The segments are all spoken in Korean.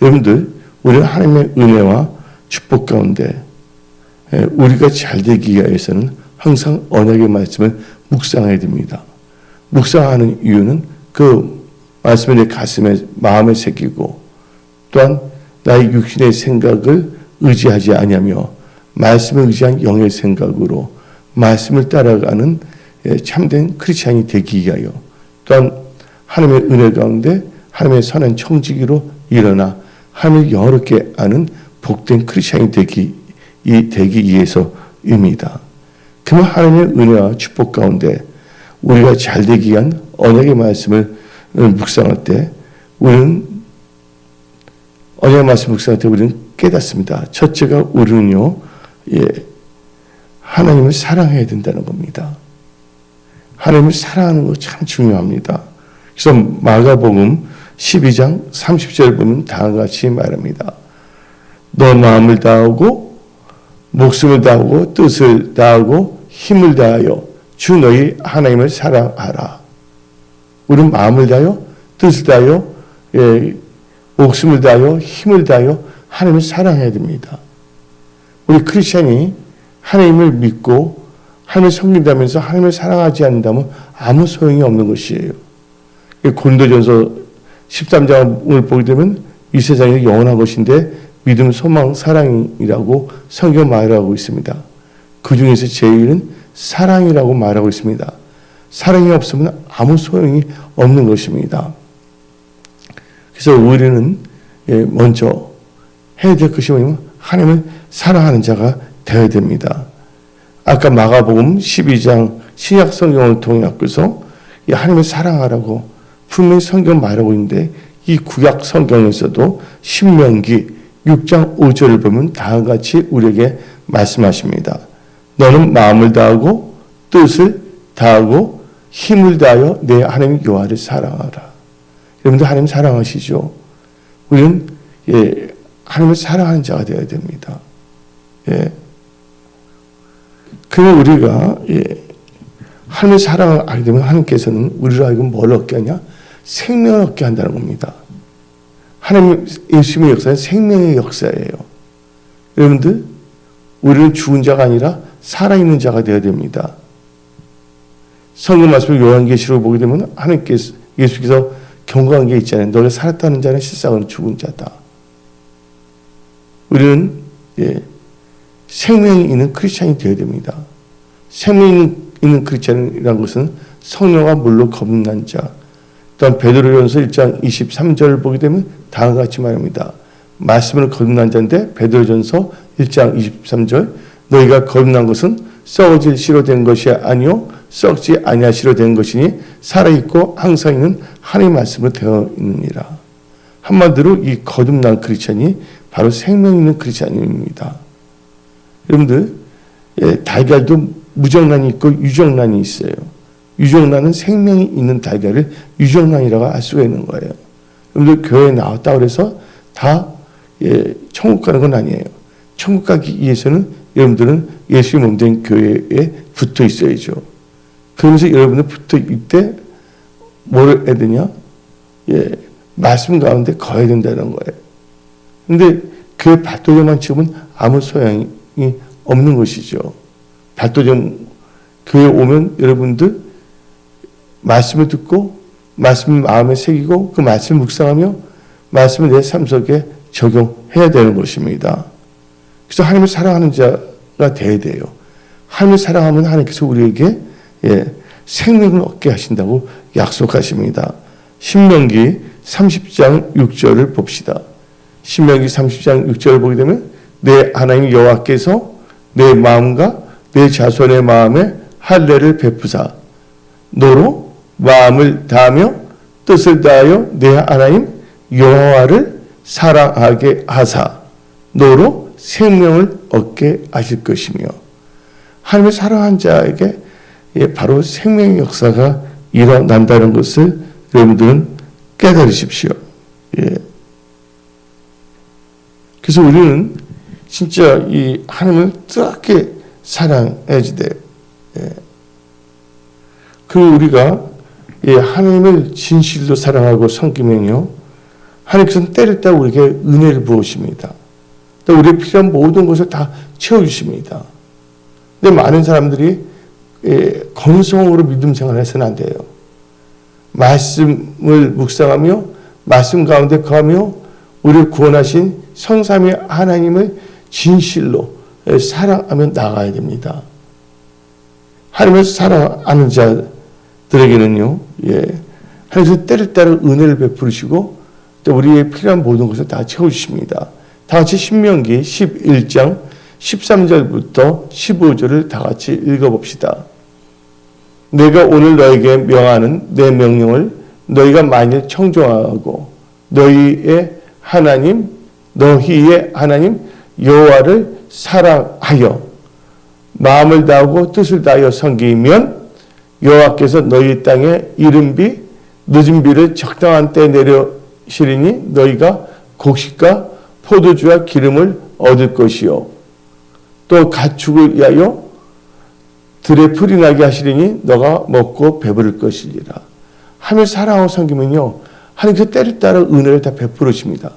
여러분들, 우리는 하나님의 은혜와 축복 가운데 우리가 잘 되기 위해서는 항상 언약의 말씀을 묵상해야 됩니다. 묵상하는 이유는 그 말씀을 내 가슴에, 마음에 새기고, 또한 나의 육신의 생각을 의지하지 아니하며 말씀을 의지한 영의 생각으로 말씀을 따라가는 참된 크리스찬이 되기 위하여, 또한 하나님의 은혜 가운데 하나님의 선한 청지기로 일어나 하나님을 영어롭게 아는 복된 크리스찬이 되기 위해서입니다. 그러면 하나님의 은혜와 축복 가운데 우리가 잘 되기 위한 언약의 말씀을 묵상할 때 우리는 언약의 말씀 묵상할 때 우리는 깨닫습니다. 첫째가 우리는요, 하나님을 사랑해야 된다는 겁니다. 하나님을 사랑하는 거 참 중요합니다. 그래서 마가복음 12장 30절 보면 다음과 같이 말합니다. 너 마음을 다하고 목숨을 다하고 뜻을 다하고 힘을 다하여 주 너희 하나님을 사랑하라. 우리는 마음을 다하여 뜻을 다하여 목숨을 다하여 힘을 다하여 하나님을 사랑해야 됩니다. 우리 크리스찬이 하나님을 믿고 하나님을 섬긴다면서 하나님을 사랑하지 않는다면 아무 소용이 없는 것이에요. 고린도전서 13장을 보게 되면 이 세상이 영원한 것인데 믿음, 소망, 사랑이라고 성경 말하고 있습니다. 그 중에서 제일은 사랑이라고 말하고 있습니다. 사랑이 없으면 아무 소용이 없는 것입니다. 그래서 우리는 먼저 해야 될 것이 뭐냐면 하나님을 사랑하는 자가 되어야 됩니다. 아까 마가복음 12장 신약 성경을 통해서 하나님을 사랑하라고 분명히 성경 말하고 있는데 이 구약 성경에서도 신명기 6장 5절을 보면 다음과 같이 우리에게 말씀하십니다. 너는 마음을 다하고 뜻을 다하고 힘을 다하여 내 하나님 여호와를 사랑하라. 여러분들 하나님 사랑하시죠? 우리는 하나님을 사랑하는 자가 되어야 됩니다. 그러면 우리가 하나님의 사랑을 알게 되면 하나님께서는 우리로 하여금 뭘 얻게 하냐? 생명을 얻게 한다는 겁니다. 하나님 예수님의 역사는 생명의 역사예요. 여러분들, 우리는 죽은 자가 아니라 살아있는 자가 되어야 됩니다. 성경 말씀을 요한계시록을 보게 되면 하나님께서, 예수께서 경고한 게 있잖아요. 너가 살았다는 자는 실상은 죽은 자다. 우리는 생명이 있는 크리스찬이 되어야 됩니다. 생명이 있는 크리스찬이라는 것은 성령과 물로 거듭난 자. 또한 베드로전서 1장 23절을 보게 되면 다음과 같이 말합니다. 말씀을 거듭난 자인데 베드로전서 1장 23절 너희가 거듭난 것은 썩어질 씨로 된 것이 아니요 썩지 아니할 씨로 된 것이니 살아있고 항상 있는 하나님의 말씀으로 되어 있느니라. 한마디로 이 거듭난 크리스찬이 바로 생명 있는 크리스찬입니다. 여러분들, 달걀도 무정란이 있고 유정란이 있어요. 유정란은 생명이 있는 달걀을 유정란이라고 알 수가 있는 거예요. 여러분들 교회에 나왔다 그래서 다 천국 가는 건 아니에요. 천국 가기 위해서는 여러분들은 예수의 몸된 교회에 붙어 있어야죠. 그러면서 여러분들 붙어 있때 뭘 해야 되냐? 말씀 가운데 거해야 된다는 거예요. 근데 교회 발도제만 치우면 아무 소용이 없는 것이죠. 발도제 교회 오면 여러분들 말씀을 듣고 말씀을 마음에 새기고 그 말씀을 묵상하며 말씀을 내 삶 속에 적용해야 되는 것입니다. 그래서 하나님을 사랑하는 자가 돼야 돼요. 하나님을 사랑하면 하나님께서 우리에게 생명을 얻게 하신다고 약속하십니다. 신명기 30장 6절을 봅시다. 신명기 30장 6절을 보게 되면 내 하나님 여호와께서 내 마음과 내 자손의 마음에 할례를 베푸사 너로 마음을 다하며 뜻을 다하여 내 하나님 여호와를 사랑하게 하사 너로 생명을 얻게 하실 것이며 하나님을 사랑한 자에게 바로 생명의 역사가 일어난다는 것을 여러분들은 깨달으십시오. 그래서 우리는 진짜 이 하나님을 뜨겁게 사랑해야지 돼요. 그리고 우리가 하나님을 진실로 사랑하고 섬기면요, 하나님께서는 때를 따라 우리에게 은혜를 부으십니다. 또 우리의 필요한 모든 것을 다 채워주십니다. 근데 많은 사람들이 건성으로 믿음 생활을 해서는 안 돼요. 말씀을 묵상하며 말씀 가운데 거하며 우리를 구원하신 성삼위 하나님을 진실로 사랑하며 나가야 됩니다. 하나님을 사랑하는 자들에게는요, 하나님께서 때를 따라 은혜를 베푸시고 또 우리의 필요한 모든 것을 다 채워주십니다. 다 같이 신명기 11장 13절부터 15절을 다 같이 읽어봅시다. 내가 오늘 너에게 명하는 내 명령을 너희가 만일 청종하고 너희의 하나님 여호와를 사랑하여 마음을 다하고 뜻을 다하여 섬기면 여호와께서 너희 땅에 이른 비 늦은 비를 적당한 때에 내려시리니 너희가 곡식과 포도주와 기름을 얻을 것이요 또 가축을 위하여 들에 풀이 나게 하시리니 너가 먹고 배부를 것이리라. 하나님을 사랑하고 섬기면요 하나님께서 때를 따라 은혜를 다 베풀으십니다.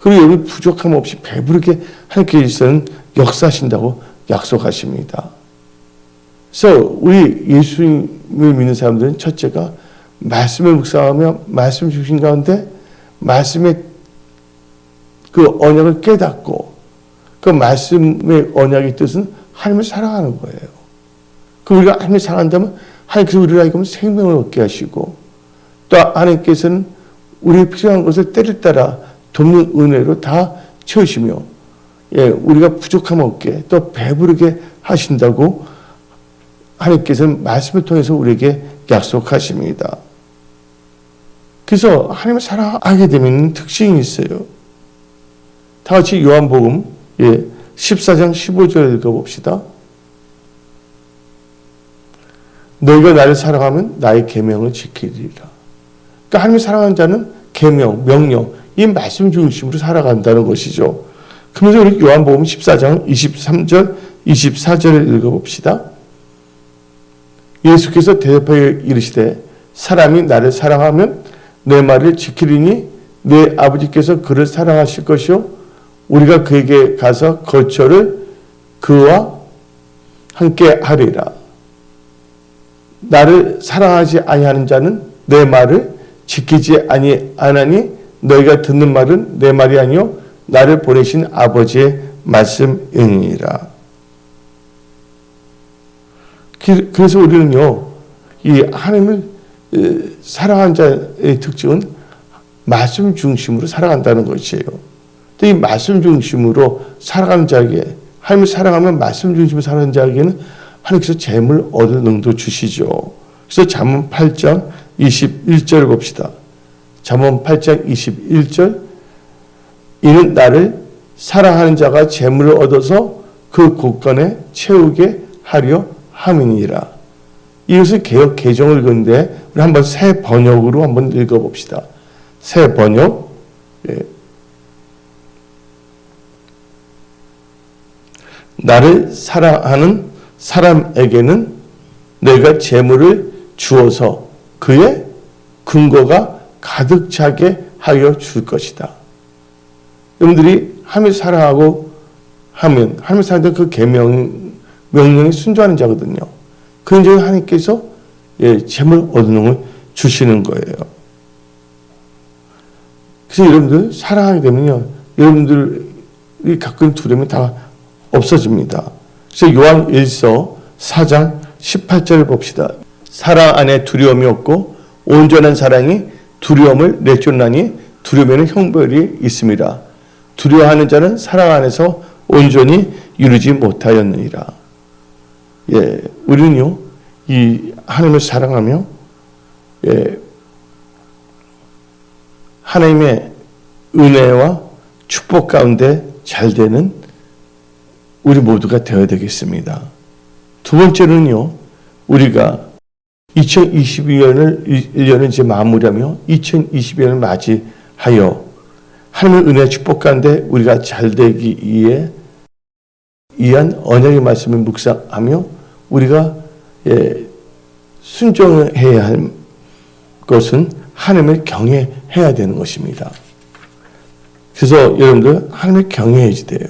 그리고 여기 부족함 없이 배부르게 하나님께서는 역사하신다고 약속하십니다. 그래서 우리 예수님을 믿는 사람들은 첫째가 말씀을 묵상하며 말씀 주신 가운데 말씀의 그 언약을 깨닫고 그 말씀의 언약의 뜻은 하나님을 사랑하는 거예요. 그 우리가 하나님을 사랑한다면 하나님께서 우리를 하여금 생명을 얻게 하시고 또 하나님께서는 우리의 필요한 것을 때를 따라 돕는 은혜로 다 채우시며 우리가 부족함 없게 또 배부르게 하신다고 하나님께서는 말씀을 통해서 우리에게 약속하십니다. 그래서 하나님을 사랑하게 되면 특징이 있어요. 다 같이 요한복음 14장 15절 읽어봅시다. 너희가 나를 사랑하면 나의 계명을 지키리라. 그러니까 하나님을 사랑하는 자는 계명, 명령, 이 말씀 중심으로 살아간다는 것이죠. 그러면서 우리 요한복음 14장 23절, 24절을 읽어봅시다. 예수께서 대답하여 이르시되 사람이 나를 사랑하면 내 말을 지키리니 내 아버지께서 그를 사랑하실 것이요 우리가 그에게 가서 거처를 그와 함께 하리라. 나를 사랑하지 아니하는 자는 내 말을 지키지 아니하나니 너희가 듣는 말은 내 말이 아니요 나를 보내신 아버지의 말씀이니라. 그래서 우리는요 이 하나님을 사랑하는 자의 특징은 말씀 중심으로 살아간다는 것이에요. 또 이 말씀 중심으로 살아가는 자에게 하나님을 사랑하면 말씀 중심으로 살아가는 자에게는 하나님께서 재물 얻을 능도 주시죠. 그래서 잠언 8장 21절 봅시다. 잠언 8장 21절 이는 나를 사랑하는 자가 재물을 얻어서 그 곳간에 채우게 하려 함이니라. 이것을 개역 개정을 읽는데 우리 한번 새 번역으로 한번 읽어봅시다. 새 번역. 나를 사랑하는 사람에게는 내가 재물을 주어서 그의 근거가 가득 차게 하여 줄 것이다. 여러분들이 하나님을 사랑하고 하면 하나님을 사랑하는 그 명령에 순종하는 자거든요. 그런 점에 하나님께서 재물 얻는 걸 주시는 거예요. 그래서 여러분들 사랑하게 되면요, 여러분들이 갖고 있는 두려움이 다 없어집니다. 그래서 요한 1서 4장 18절을 봅시다. 사랑 안에 두려움이 없고 온전한 사랑이 두려움을 내쫓나니 두려움에는 형벌이 있습니다. 두려워하는 자는 사랑 안에서 온전히 이루지 못하였느니라. 우리는요, 이 하나님을 사랑하며, 하나님의 은혜와 축복 가운데 잘 되는 우리 모두가 되어야 되겠습니다. 두 번째는요, 우리가 2022년을 이제 마무리하며 2022년을 맞이하여 하나님의 은혜와 축복 가운데 우리가 잘 되기 위한 언약의 말씀을 묵상하며 우리가 순종해야 할 것은 하나님을 경외해야 되는 것입니다. 그래서 여러분들 하나님을 경외해야지 돼요.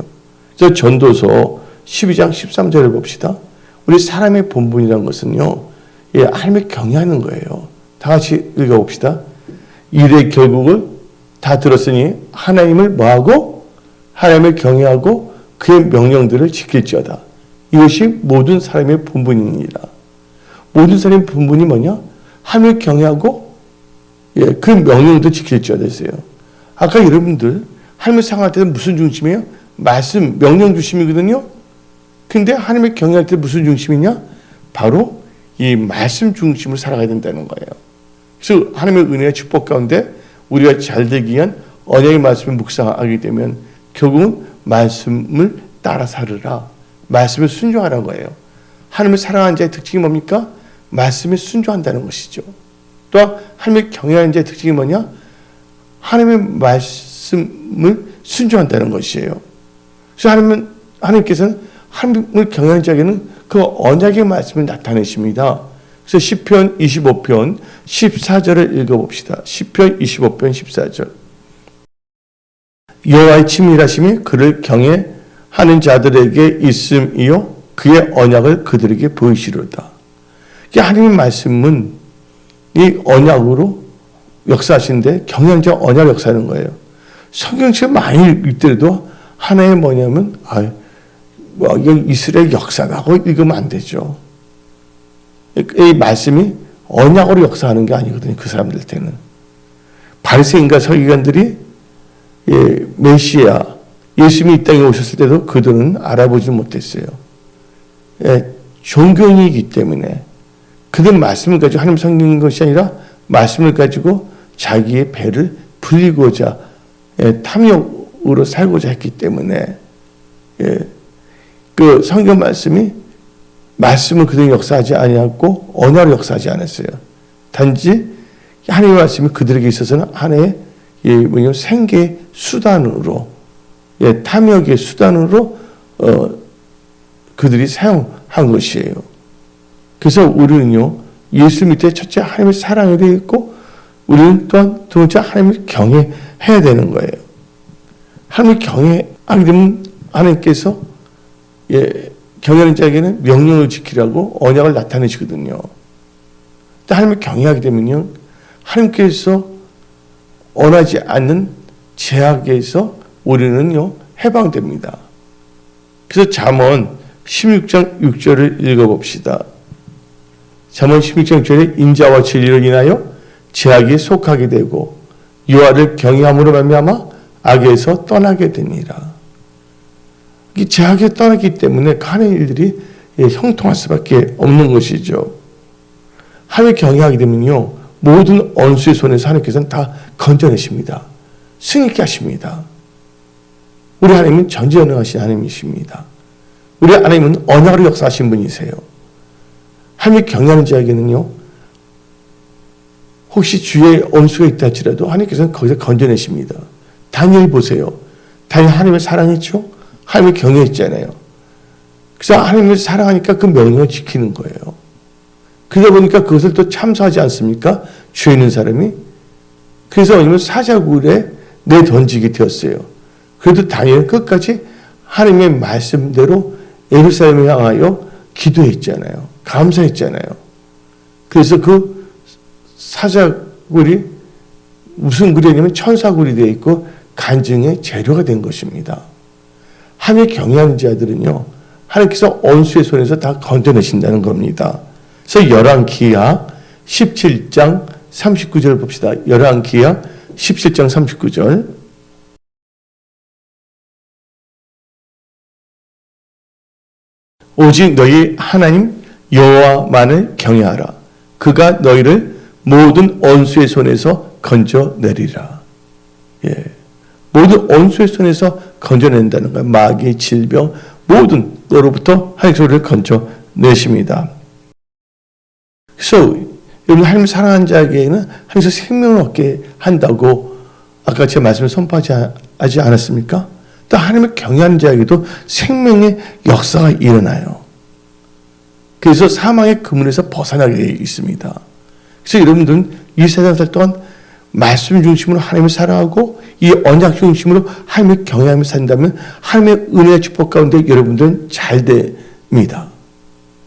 그래서 전도서 12장 13절을 봅시다. 우리 사람의 본분이라는 것은요, 하나님을 경외하는 거예요. 다 같이 읽어봅시다. 일의 결국을 다 들었으니 하나님을 뭐하고? 하나님을 경외하고 그의 명령들을 지킬지어다. 이것이 모든 사람의 본분입니다. 모든 사람의 본분이 뭐냐? 하나님을 경외하고 그 명령도 지킬지어다 했어요. 아까 여러분들 하나님을 생각할 때는 무슨 중심이에요? 말씀, 명령 중심이거든요. 근데 하나님을 경외할 때 무슨 중심이냐? 바로 이 말씀 중심으로 살아가야 된다는 거예요. 그래서 하나님의 은혜와 축복 가운데 우리가 잘 되기 위한 언약의 말씀을 묵상하게 되면 결국은 말씀을 따라 살으라. 말씀에 순종하라는 거예요. 하나님을 사랑하는 자의 특징이 뭡니까? 말씀에 순종한다는 것이죠. 또 하나님을 경외하는 자의 특징이 뭐냐? 하나님의 말씀을 순종한다는 것이에요. 그래서 하나님께서는 하나님을 경외하는 자에게는 그 언약의 말씀을 나타내십니다. 그래서 시편 25편 14절을 읽어봅시다. 시편 25편 14절. 여호와의 친밀하심이 그를 경외하는 자들에게 있음이요 그의 언약을 그들에게 보이시로다. 하나님의 말씀은 이 언약으로 역사하시는데 경외하는 자 언약 역사하는 거예요. 성경책 많이 읽더라도 하나의 뭐냐면 이건 이스라엘 역사라고 읽으면 안 되죠. 이 말씀이 언약으로 역사하는 게 아니거든요. 그 사람들한테는. 바리새인과 서기관들이 메시아 예수님이 이 땅에 오셨을 때도 그들은 알아보지 못했어요. 종교인이기 때문에 그들 말씀을 가지고 하나님 섬기는 것이 아니라 말씀을 가지고 자기의 배를 불리고자 탐욕으로 살고자 했기 때문에 그 성경 말씀은 그들이 역사하지 아니었고 언어로 역사하지 않았어요. 단지 하나님의 말씀이 그들에게 있어서는 하나의 생계 수단으로 탐욕의 수단으로 그들이 사용한 것이에요. 그래서 우리는요 예수 밑에 첫째 하나님을 사랑해야 되겠고 우리는 또한 두 번째 하나님을 경외해야 되는 거예요. 하나님을 경외하게 되면 하나님께서 경외하는 자에게는 명령을 지키라고 언약을 나타내시거든요. 하나님을 경외하게 되면요 하나님께서 원하지 않는 제약에서 우리는요 해방됩니다. 그래서 잠언 16장 6절을 읽어봅시다. 잠언 16장 6절에 인자와 진리로 인하여 제약에 속하게 되고 여호와를 경외함으로 말미암아 악에서 떠나게 되니라. 이 제약에 떠나기 때문에 가는 일들이 형통할 수밖에 없는 것이죠. 하나님을 경외하게 되면요 모든 원수의 손에서 하나님께서는 다 건져내십니다. 승리케 하십니다. 우리 하나님은 전지전능하신 하나님이십니다. 우리 하나님은 언약으로 역사하신 분이세요. 하나님을 경외하는 자에게는요 혹시 주위에 원수가 있다 할지라도 하나님께서는 거기서 건져내십니다. 다니엘 보세요. 다니엘 하나님을 사랑했죠? 하나님을 경외했잖아요. 그래서 하나님을 사랑하니까 그 명령을 지키는 거예요. 그러다 보니까 그것을 또 참소하지 않습니까? 죄 있는 사람이. 그래서 왜냐면 사자굴에 내던지게 되었어요. 그래도 다니엘은 끝까지 하나님의 말씀대로 예루살렘을 향하여 기도했잖아요. 감사했잖아요. 그래서 그 사자굴이 무슨 굴이냐면 천사굴이 되어 있고 간증의 재료가 된 것입니다. 하나님을 경외하는 자들은요 하나님께서 원수의 손에서 다 건져내신다는 겁니다. 그래서 열왕기하 17장 39절 봅시다. 열왕기하 17장 39절. 오직 너희 하나님 여호와만을 경외하라. 그가 너희를 모든 원수의 손에서 건져내리라. 모든 원수의 손에서 건져낸다는 거예요. 마귀, 질병, 모든 너로부터 하나님께서 우리를 건져내십니다. 그래서 여러분 하나님 사랑하는 자에게는 하나님께서 생명을 얻게 한다고 아까 제 말씀을 선포하지 않았습니까? 또 하나님을 경외하는 자에게도 생명의 역사가 일어나요. 그래서 사망의 그물에서 벗어나게 되어 있습니다. 그래서 여러분들은 이 세상 살 동안 말씀 중심으로 하나님을 사랑하고 이 언약 중심으로 하나님을 경외하며 산다면 하나님의 은혜의 축복 가운데 여러분들은 잘 됩니다.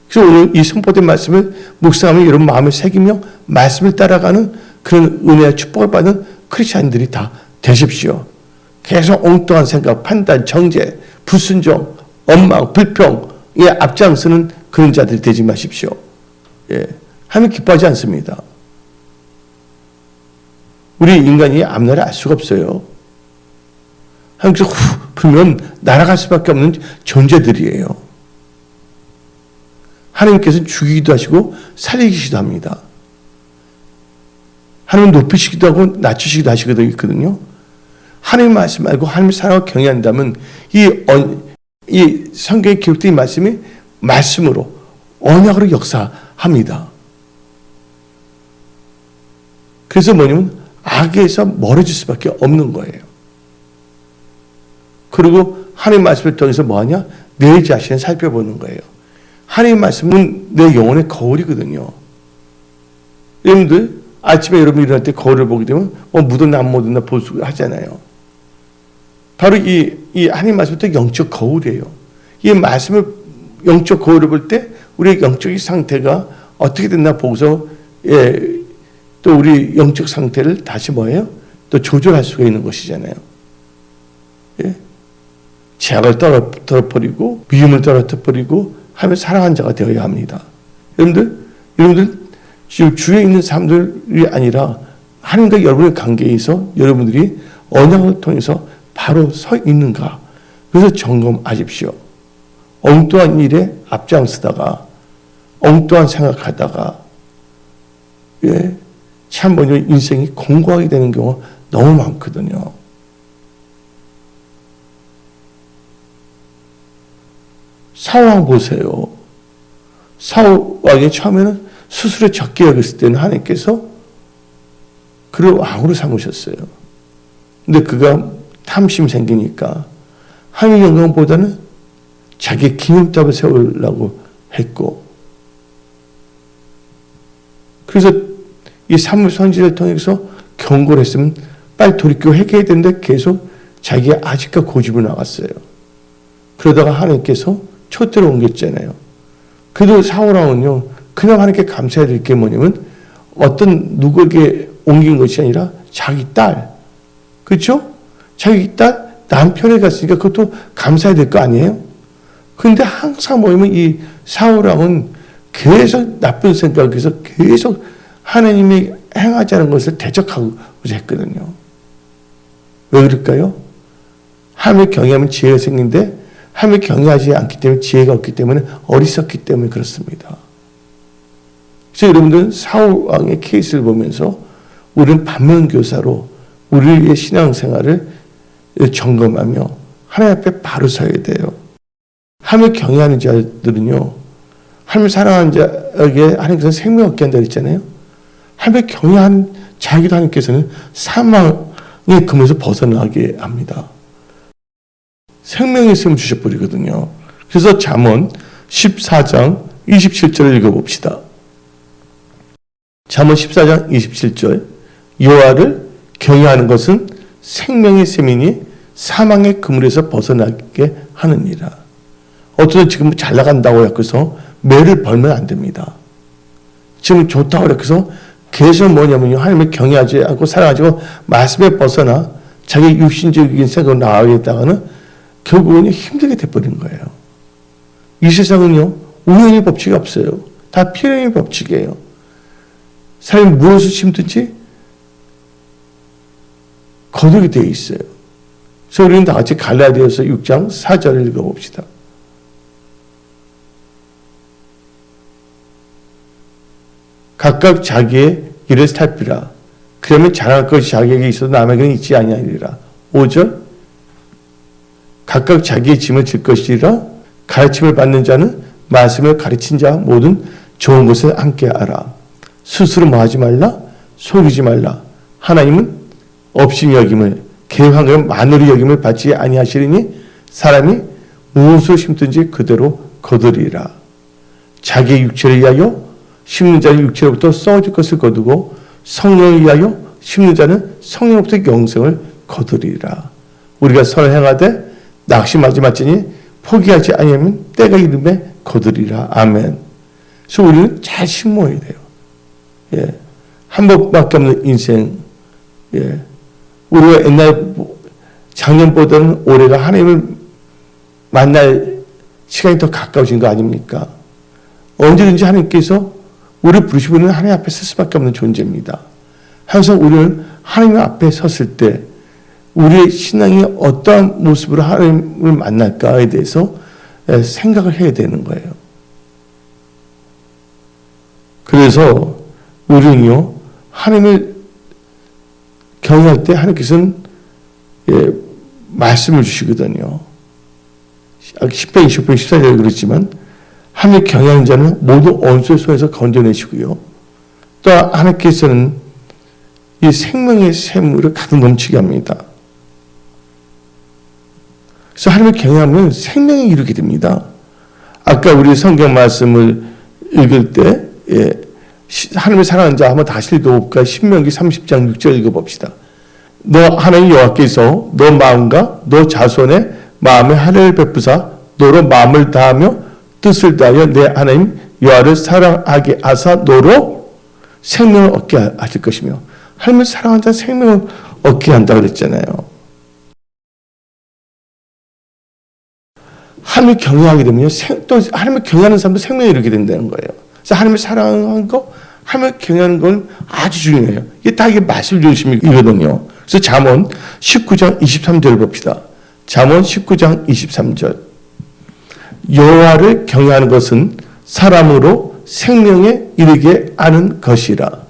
그래서 오늘 이 선포된 말씀을 묵상하며 여러분 마음에 새기며 말씀을 따라가는 그런 은혜의 축복을 받는 크리스찬들이 다 되십시오. 계속 엉뚱한 생각, 판단, 정죄, 불순종, 원망, 불평에 앞장서는 그런 자들이 되지 마십시오. 예, 하나님 기뻐하지 않습니다. 우리 인간이 앞날을 알 수가 없어요. 하나님께서 후 불면 날아갈 수밖에 없는 존재들이에요. 하나님께서는 죽이기도 하시고 살리기도 합니다. 하나님 높이시기도 하고 낮추시기도 하시거든요. 하나님 말씀 말고 하나님 사랑을 경외한다면 이 성경에 기록된 이 말씀이 말씀으로 언약으로 역사합니다. 그래서 뭐냐면 악에서 멀어질 수밖에 없는 거예요. 그리고 하나님 말씀을 통해서 뭐하냐? 내 자신을 살펴보는 거예요. 하나님 말씀은 내 영혼의 거울이거든요. 여러분들 아침에 여러분 일어날 때 거울을 보게 되면 묻었나 안 묻었나 볼 수 하잖아요. 바로 이 하나님 말씀부터 영적 거울이에요. 이 말씀을 영적 거울을 볼 때 우리의 영적인 상태가 어떻게 됐나 보고서 또 우리 영적 상태를 다시 뭐예요? 또 조절할 수가 있는 것이잖아요. 예? 죄악을 떨어뜨려버리고 미움을 떨어뜨려버리고 하며 사랑한 자가 되어야 합니다. 여러분들 지금 주위에 있는 사람들이 아니라 하나님과 여러분의 관계에서 여러분들이 언약을 통해서 바로 서 있는가? 그래서 점검하십시오. 엉뚱한 일에 앞장서다가 엉뚱한 생각하다가 참 먼저 인생이 공고하게 되는 경우가 너무 많거든요. 사울왕 보세요. 사울왕이 처음에는 스스로 적게 여겼을 때는 하나님께서 그를 왕으로 삼으셨어요. 근데 그가 탐심이 생기니까 하나님의 영광보다는 자기의 기념탑을 세우려고 했고, 그래서 이 사무엘 선지자를 통해서 경고를 했으면 빨리 돌이켜 회개해야 되는데 계속 자기의 아직과 고집을 나갔어요. 그러다가 하나님께서 촛대로 옮겼잖아요. 그래도 사울왕은요, 그냥 하나님께 감사해야 될 게 뭐냐면 어떤 누구에게 옮긴 것이 아니라 자기 딸, 그렇죠? 자기 딸 남편에 갔으니까 그것도 감사해야 될 거 아니에요? 그런데 항상 뭐냐면 이 사울왕은 계속 나쁜 생각에서 계속 하나님이 행하지 않은 것을 대적하고자 했거든요. 왜 그럴까요? 하나님을 경외하면 지혜가 생긴데 하나님을 경외하지 않기 때문에 지혜가 없기 때문에 어리석기 때문에 그렇습니다. 그래서 여러분들은 사울왕의 케이스를 보면서 우리는 반면교사로 우리의 신앙생활을 점검하며 하나님 앞에 바로 서야 돼요. 하나님을 경외하는 자들은요, 하나님을 사랑하는 자에게 하나님께서 생명 얻게 한다고 했잖아요. 하나님을 경외하는 자에게도 하나님께서는 사망의 금에서 벗어나게 합니다. 생명의 샘을 주셔버리거든요. 그래서 잠언 14장 27절을 읽어봅시다. 잠언 14장 27절, 여호와를 경외하는 것은 생명의 샘이니 사망의 그물에서 벗어나게 하느니라. 어떤 지금 잘 나간다고 해서 매를 벌면 안 됩니다. 지금 좋다고 해서 계속 뭐냐면요, 하나님을 경외하지 않고 사랑하지 않고 말씀에 벗어나 자기 육신적인 생각으로 나아가겠다가는 결국은 힘들게 돼버린 거예요. 이 세상은요, 우연의 법칙이 없어요. 다 필연의 법칙이에요. 사람이 무엇을 심든지 거두게 되어 있어요. 그래서 우리는 다 같이 갈라디아서 6장 4절을 읽어봅시다. 각각 자기의 일을 살피라. 그러면 잘할 것이 자기에게 있어도 남에게는 있지 아니하리라. 5절, 각각 자기의 짐을 질 것이라. 가르침을 받는 자는 말씀을 가르친 자 모든 좋은 것을 함께 알아. 스스로 뭐하지 말라? 속이지 말라. 하나님은 업신 여김을, 계획한 만으로 여김을 받지 아니하시리니 사람이 무엇을 심든지 그대로 거두리라. 자기의 육체를 위하여 심는 자의 육체로부터 썩어질 것을 거두고 성령을 위하여 심는 자는 성령으로부터 영생을 거두리라. 우리가 선을 행하되 낙심하지 말지니 포기하지 아니하면 때가 이름에 거두리라. 아멘. 그래서 우리는 잘 심어야 돼요. 예. 한 번밖에 없는 인생. 예. 우리가 옛날 작년보다는 올해가 하나님을 만날 시간이 더 가까워진 거 아닙니까? 언제든지 하나님께서 우리를 부르시면 하나님 앞에 설 수밖에 없는 존재입니다. 항상 우리는 하나님 앞에 섰을 때 우리의 신앙이 어떠한 모습으로 하나님을 만날까에 대해서 생각을 해야 되는 거예요. 그래서 우리는요, 하나님을 경외할 때 하나님께서는 말씀을 주시거든요. 10편, 20편, 14절에 그렇지만 하나님을 경외하는 자는 모든 원수의 손에서 건져내시고요. 또 하나님께서는 이 생명의 샘물을 가득 넘치게 합니다. 그래서 하나님을 경외하면 생명이 이루게 됩니다. 아까 우리 성경 말씀을 읽을 때 하나님을 사랑하는 자 한번 다시 읽어볼까요? 신명기 30장 6절 읽어봅시다. 너 하나님 여호와께서 너 마음과 너 자손의 마음에 할례를 베푸사 너로 마음을 다하며 뜻을 다하여 내 하나님 여호와를 사랑하게 하사 너로 생명을 얻게 하실 것이며, 하나님을 사랑하는 자는 생명을 얻게 한다고 그랬잖아요. 하나님을 경외하게 되면 또 하나님을 경외하는 사람도 생명이 이루게 된다는 거예요. 그래서 하나님을 사랑하는 거, 하나님을 경외하는 건 아주 중요해요. 이게 다 말씀 중심이거든요. 그래서 잠언 19장 23절 봅시다. 잠언 19장 23절. 여호와를 경외하는 것은 사람으로 생명에 이르게 하는 것이라.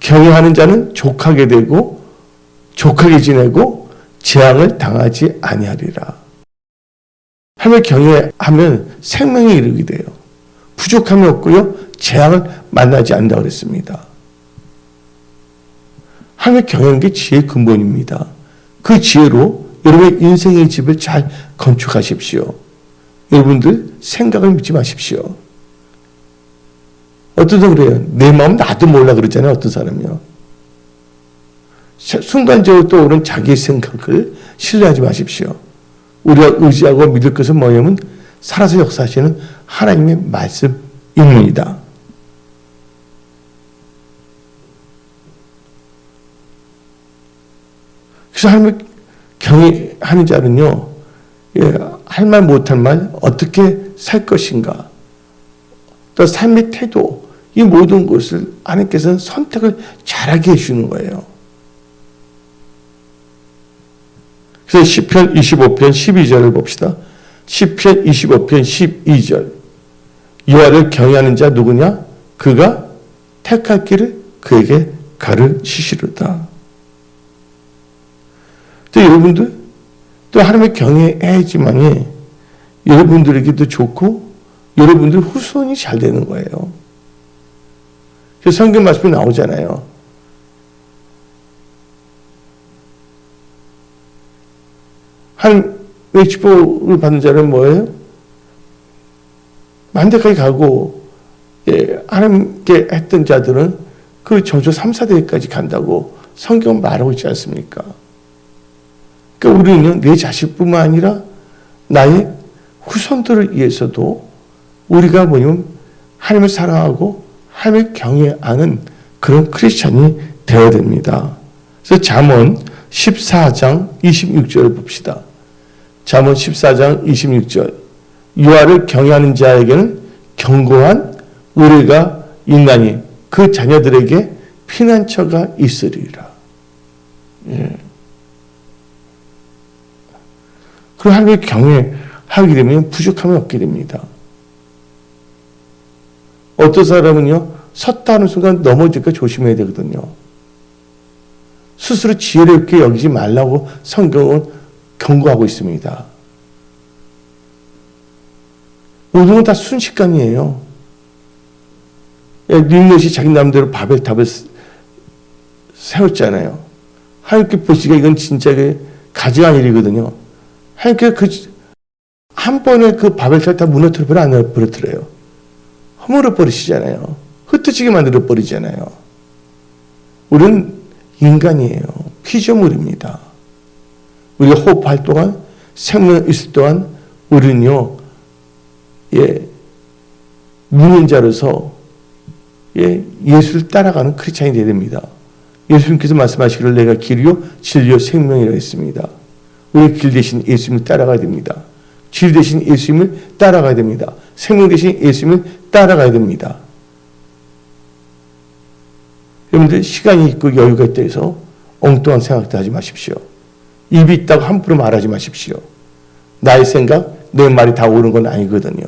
경외하는 자는 족하게 되고 족하게 지내고 재앙을 당하지 아니하리라. 하나님을 경외하면 생명에 이르게 돼요. 부족함이 없고요, 재앙을 만나지 않는다고 그랬습니다. 하나님을 경외하는 게 지혜의 근본입니다. 그 지혜로 여러분의 인생의 집을 잘 건축하십시오. 여러분들 생각을 믿지 마십시오. 어떤 사람 그래요. 내 마음 나도 몰라 그러잖아요. 어떤 사람이요. 순간적으로 떠오른 자기의 생각을 신뢰하지 마십시오. 우리가 의지하고 믿을 것은 뭐냐면 살아서 역사하시는 하나님의 말씀입니다. 그래서 하나님을 경외하는 자는요, 할 말 못할 말 어떻게 살 것인가, 또 삶의 태도, 이 모든 것을 하나님께서는 선택을 잘하게 해주는 거예요. 그래서 시편 25편 12절을 봅시다. 시편 25편 12절. 여호와를 경외하는 자 누구냐? 그가 택할 길을 그에게 가르치시리다. 또 여러분들 또 하나님을 경외해야지만이 여러분들에게도 좋고 여러분들 후손이 잘 되는 거예요. 그래서 성경 말씀이 나오잖아요. 하나님의 축복을 받는 자는 뭐예요? 만대까지 가고, 하나님께 했던 자들은 그 저조 3, 4대까지 간다고 성경은 말하고 있지 않습니까? 그러니까 우리는 내 자식뿐만 아니라 나의 후손들을 위해서도 우리가 뭐냐면 하나님을 사랑하고 하나님을 경외하는 그런 크리스찬이 되어야 됩니다. 그래서 잠언 14장 26절을 봅시다. 잠언 14장 26절. 여호와를 경외하는 자에게는 견고한 의뢰가 있나니 그 자녀들에게 피난처가 있으리라. 예. 그리고 하나님을 경외하게 되면 부족함이 없게 됩니다. 어떤 사람은요, 섰다 하는 순간 넘어질까 조심해야 되거든요. 스스로 지혜롭게 여기지 말라고 성경은 경고하고 있습니다. 모든 건 다 순식간이에요. 림롯이 자기 나름대로 바벨탑을 세웠잖아요. 하나님께 보시기에 이건 진짜 가증한 일이거든요. 하나님께 한 번에 그 바벨탑 다 무너뜨려 안 무너뜨려요. 허물어 버리시잖아요. 흩어지게 만들어 버리잖아요. 우리는 인간이에요. 피조물입니다. 우리가 호흡할 동안, 생명 있을 동안 우리는요, 묻는 자로서 예수를 따라가는 크리스찬이 되어야 됩니다. 예수님께서 말씀하시기를 내가 길이요 진리요 생명이라 했습니다. 우리 길 대신 예수님을 따라가야 됩니다. 길 대신 예수님을 따라가야 됩니다. 생명 대신 예수님을 따라가야 됩니다. 여러분들 시간이 있고 여유가 있다 해서 엉뚱한 생각도 하지 마십시오. 입이 있다고 함부로 말하지 마십시오. 나의 생각, 내 말이 다 옳은 건 아니거든요.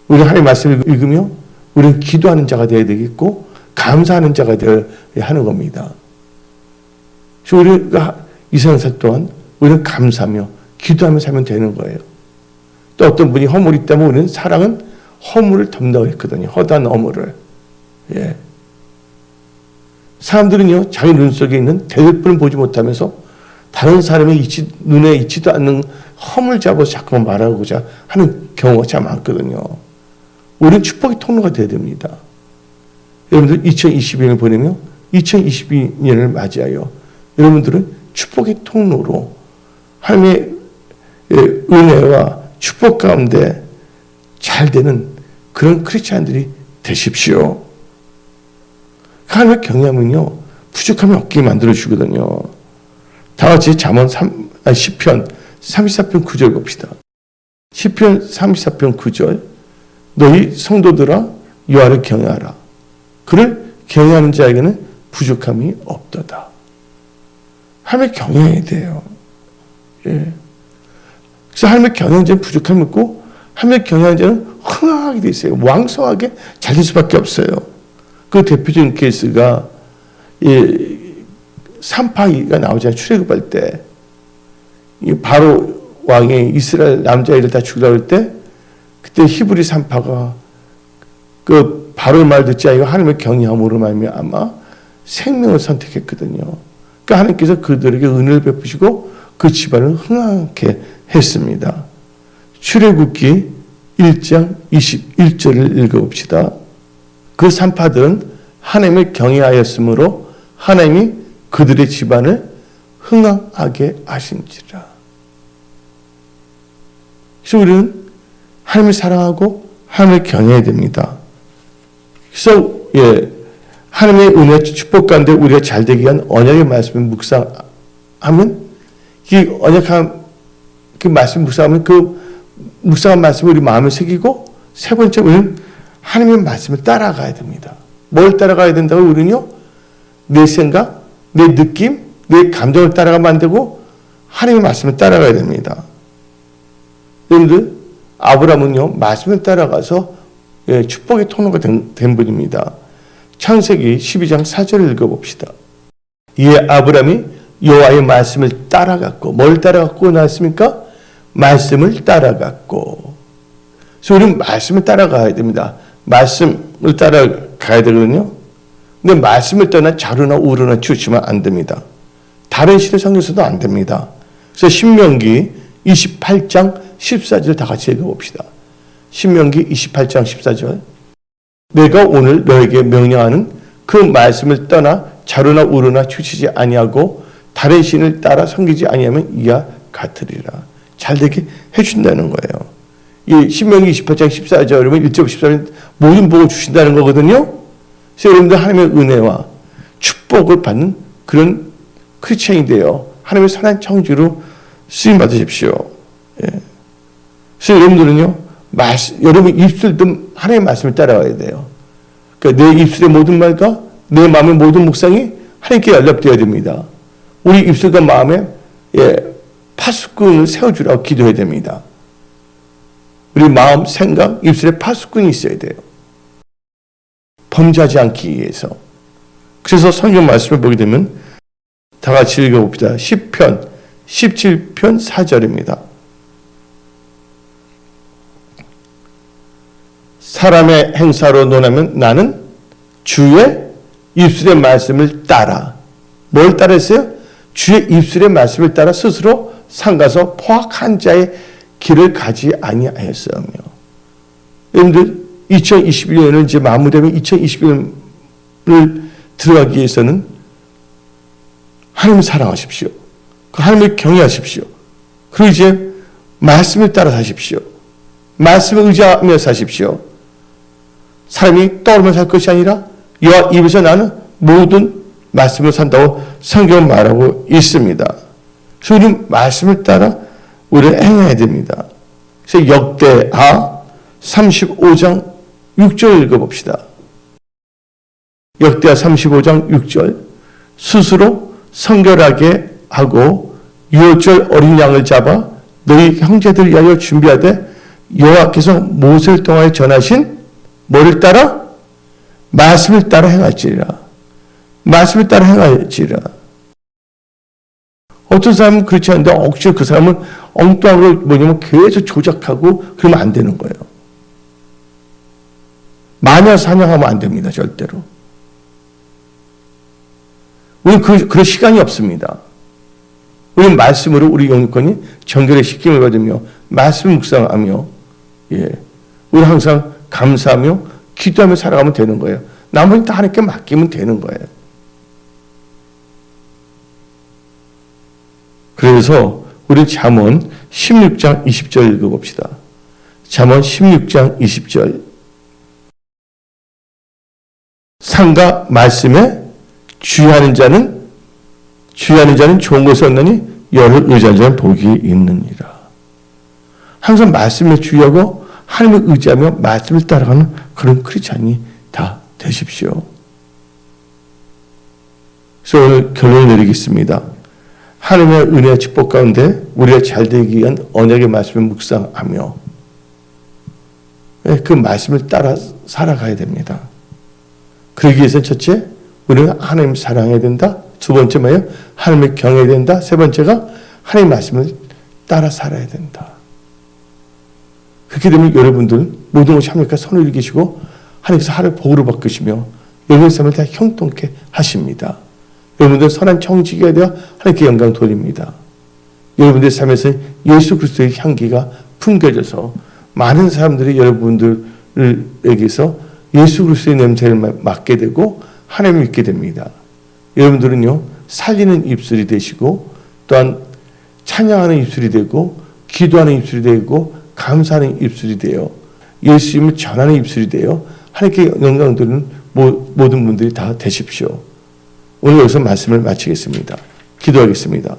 우리 하나님의 말씀을 읽으며 우리는 기도하는 자가 되어야 되겠고 감사하는 자가 되어야 하는 겁니다. 그래서 우리가 이 생사 동안 우리는 감사하며 기도하며 살면 되는 거예요. 또 어떤 분이 허물이 있다면 우리는 사랑은 허물을 덮는다고 했거든요. 허다한 허물을. 사람들은요, 자기 눈 속에 있는 대들보를 보지 못하면서 다른 사람의 눈에 있지도 않는 허물 잡아서 자꾸만 말하고자 하는 경우가 참 많거든요. 우리는 축복의 통로가 되어야 됩니다. 여러분들 2022년을 보내며 2022년을 맞이하여 여러분들은 축복의 통로로 하나님의 은혜와 축복 가운데 잘 되는 그런 크리스찬들이 되십시오. 하나님의 경외함은요, 부족함이 없게 만들어주거든요. 다 같이 시편 34편 9절 봅시다. 시편 34편 9절 너희 성도들아 여호와를 경외하라. 그를 경외하는 자에게는 부족함이 없도다. 하나님의 경외해야 돼요. 그래서 하나님의 경외하는 자는 부족함이 없고 하나님의 경외하는 자는 흥황하게 돼 있어요. 왕성하게 잘 될 수밖에 없어요. 그 대표적인 케이스가 산파기가 나오잖아요. 출애굽할 때 바로 왕이 이스라엘 남자애들 다 죽이려고 할 때 그때 히브리 산파가 그 바로의 말 듣지 아니고 하나님의 경외함으로 말미암아 생명을 선택했거든요. 그러니까 하나님께서 그들에게 은혜를 베푸시고 그 집안을 흥하게 했습니다. 출애굽기 1장 21절을 읽어봅시다. 그 산파들은 하나님을 경외하였으므로 하나님이 그들의 집안을 흥황하게 하신지라. 그래서 우리는 하나님을 사랑하고 하나님을 경외해야 됩니다. 그래서 하나님의 은혜 축복 가운데 우리가 잘 되기 위한 언약의 말씀을 묵상하면 이 언약한 그 말씀 묵상하면 그 묵상한 말씀을 우리 마음에 새기고 세 번째 우리는 하나님의 말씀을 따라가야 됩니다. 뭘 따라가야 된다고 우리는요? 내 생각, 내 느낌, 내 감정을 따라가면 안 되고 하나님의 말씀을 따라가야 됩니다. 여러분들 아브라함은요 말씀을 따라가서 축복의 통로가 된 분입니다. 창세기 12장 4절을 읽어봅시다. 이에 아브라함이 여호와의 말씀을 따라갔고 뭘 따라갔고 나왔습니까? 말씀을 따라갔고. 그래서 우리는 말씀을 따라가야 됩니다. 말씀을 따라가야 되거든요. 근데 말씀을 떠나 좌로나 우로나 치우치면 안 됩니다. 다른 신을 섬겨서도 안 됩니다. 그래서 신명기 28장 14절 다 같이 읽어봅시다. 신명기 28장 14절 내가 오늘 너에게 명령하는 그 말씀을 떠나 좌로나 우로나 치우치지 아니하고 다른 신을 따라 섬기지 아니하면 이와 같으리라. 잘되게 해준다는 거예요. 이 신명기 28장 14절이면 1절 14절 모든 복을 주신다는 거거든요. 그래서 여러분들 하나님의 은혜와 축복을 받는 그런 크리스천이 되어 하나님의 선한 청지로 쓰임 받으십시오. 그래서 여러분들은요, 여러분 입술도 하나님의 말씀을 따라가야 돼요. 그러니까 내 입술의 모든 말과 내 마음의 모든 묵상이 하나님께 연락되어야 됩니다. 우리 입술과 마음에 파수꾼을 세워주라고 기도해야 됩니다. 우리 마음, 생각, 입술에 파수꾼이 있어야 돼요. 범죄하지 않기 위해서. 그래서 성경 말씀을 보게 되면 다 같이 읽어봅시다. 10편 17편 4절입니다. 사람의 행사로 논하면 나는 주의 입술의 말씀을 따라. 뭘 따라했어요? 주의 입술의 말씀을 따라 스스로 삼가서 포악한 자의 길을 가지 아니하였으며. 여러분들 2021년을 이제 마무리하면 2021년을 들어가기 위해서는 하나님을 사랑하십시오. 그 하나님을 경외하십시오. 그리고 이제 말씀을 따라 사십시오. 말씀을 의지하며 사십시오. 사람이 떠오르면 살 것이 아니라 여호와 입에서 나는 모든 말씀을 산다고 성경은 말하고 있습니다. 그래서 우리는 말씀을 따라 우리를 행해야 됩니다. 그래서 역대하 35장 6절 읽어봅시다. 역대하 35장 6절 스스로 성결하게 하고 유월절 어린 양을 잡아 너희 형제들을 위하여 준비하되 여호와께서 모세를 통하여 전하신 뭐를 따라? 말씀을 따라 행할지라. 말씀을 따라 행할지라. 어떤 사람은 그렇지 않은데 억지로 그 사람을 엉뚱한 걸 뭐냐면 계속 조작하고 그러면 안 되는 거예요. 마녀 사냥하면 안 됩니다. 절대로. 우리는 그럴 시간이 없습니다. 우리는 말씀으로 우리 영혼권이 정결의 시킴을 받으며 말씀을 묵상하며 우리 항상 감사하며 기도하며 살아가면 되는 거예요. 나머지는 다 하나님께 맡기면 되는 거예요. 그래서 우리 잠언 16장 20절 읽어봅시다. 잠언 16장 20절 상과 말씀에 주의하는 자는 좋은 것을 얻느니 열을 의지하는 자는 복이 있느니라. 항상 말씀에 주의하고 하나님을 의지하며 말씀을 따라가는 그런 크리스찬이 다 되십시오. 그래서 오늘 결론을 내리겠습니다. 하나님의 은혜와 축복 가운데 우리가 잘 되기 위한 언약의 말씀을 묵상하며 그 말씀을 따라 살아가야 됩니다. 그러기 위해서는 첫째, 우리는 하나님을 사랑해야 된다. 두 번째 뭐예요? 하나님을 경외해야 된다. 세 번째가 하나님의 말씀을 따라 살아야 된다. 그렇게 되면 여러분들 모든 것이 하나님과 선을 이기시고 하나님께서 하나님을 복으로 바꾸시며 여러분의 삶을 다 형통케 하십니다. 여러분들 선한 청지기가 되어 하나님께 영광 돌립니다. 여러분들의 삶에서 예수 그리스도의 향기가 풍겨져서 많은 사람들이 여러분들에게서 예수 그리스도의 냄새를 맡게 되고 하나님을 믿게 됩니다. 여러분들은요, 살리는 입술이 되시고 또한 찬양하는 입술이 되고 기도하는 입술이 되고 감사하는 입술이 되어 예수님을 전하는 입술이 되어 하나님께 영광 돌리는 모든 분들이 다 되십시오. 오늘 여기서 말씀을 마치겠습니다. 기도하겠습니다.